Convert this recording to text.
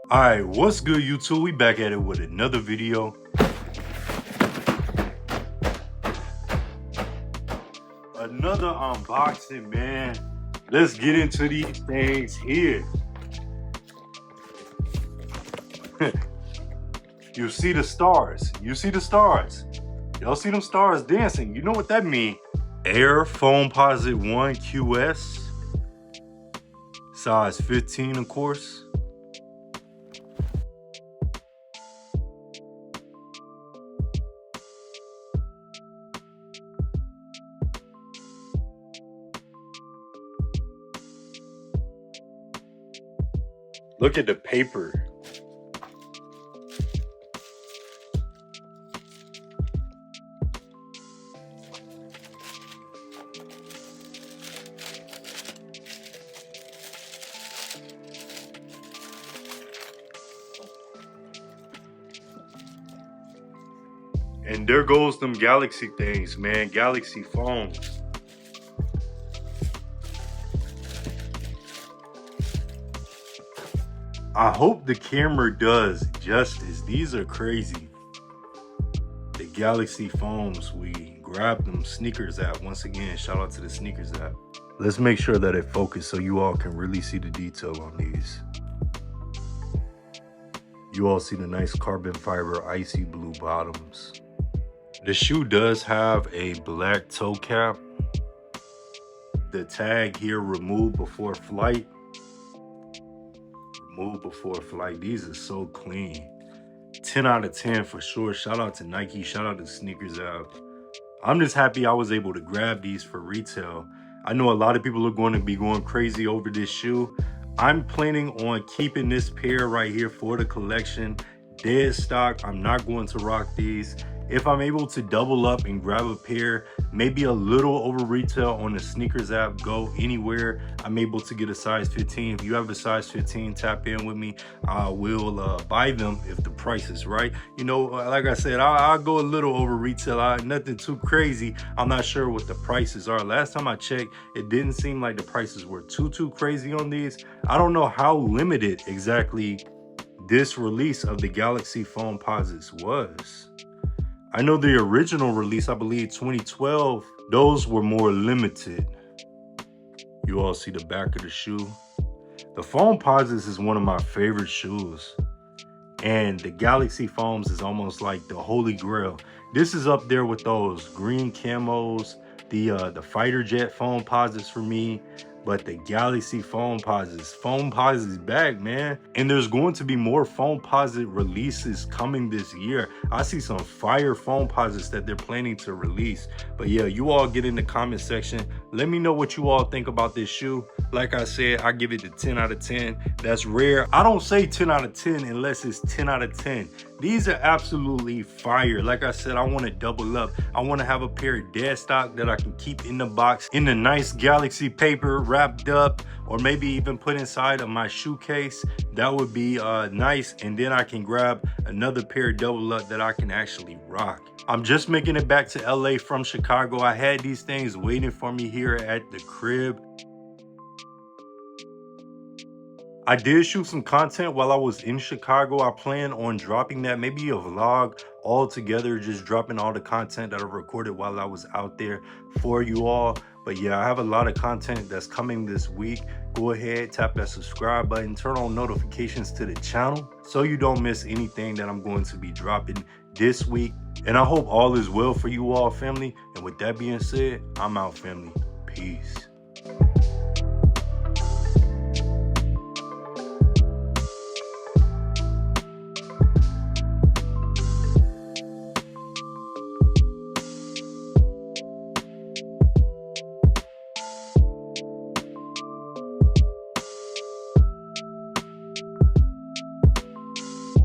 Alright, what's good YouTube? We back at it with another video. Another unboxing, man. Let's get into these things here. You see the stars. You see the stars. Y'all see them stars dancing. You know what that means. Air Foamposite 1 QS. Size 15, of course. Look at the paper. And there goes them Galaxy things, man. Galaxy phones. I hope the camera does justice. These are crazy. The Galaxy phones, we grabbed them sneakers app. Once again, shout out to the sneakers app. Let's make sure that it focuses so you all can really see the detail on these. You all see the nice carbon fiber icy blue bottoms. The shoe does have a black toe cap. The tag here, removed before flight. Removed before flight. These are so clean. 10 out of 10 for sure. Shout out to Nike. Shout out to Sneakers App. I'm just happy I was able to grab these for retail. I know a lot of people are going to be going crazy over this shoe. I'm planning on keeping this pair right here for the collection. Dead stock. I'm not going to rock these. If I'm able to double up and grab a pair, maybe a little over retail on the Sneakers App, go anywhere, I'm able to get a size 15. If you have a size 15, tap in with me. I will buy them if the price is right. You know, like I said, I'll go a little over retail. Nothing too crazy. I'm not sure what the prices are. Last time I checked, it didn't seem like the prices were too crazy on these. I don't know how limited exactly this release of the Galaxy Foamposites was. I know the original release, I believe 2012, those were more limited. You all see the back of the shoe. The Foamposites is one of my favorite shoes. And the Galaxy Foams is almost like the holy grail. This is up there with those green camos, the fighter jet Foamposites for me. But the Galaxy Foamposites back, man. And there's going to be more Foamposite releases coming this year. I see some fire Foamposites that they're planning to release. But yeah, you all get in the comment section. Let me know what you all think about this shoe. Like I said, I give it the 10 out of 10. That's rare. I don't say 10 out of 10 unless it's 10 out of 10. These are absolutely fire. Like I said, I want to double up. I want to have a pair of dead stock that I can keep in the box in the nice Galaxy paper wrapped up, or maybe even put inside of my shoe case. That would be nice. And then I can grab another pair double up that I can actually rock. I'm just making it back to LA from Chicago. I had these things waiting for me here at the crib. I did shoot some content while I was in Chicago. I plan on dropping that, maybe a vlog all together, just dropping all the content that I recorded while I was out there for you all. But yeah, I have a lot of content that's coming this week. Go ahead, tap that subscribe button, turn on notifications to the channel so you don't miss anything that I'm going to be dropping this week. And I hope all is well for you all, family. And with that being said, I'm out, family. Peace.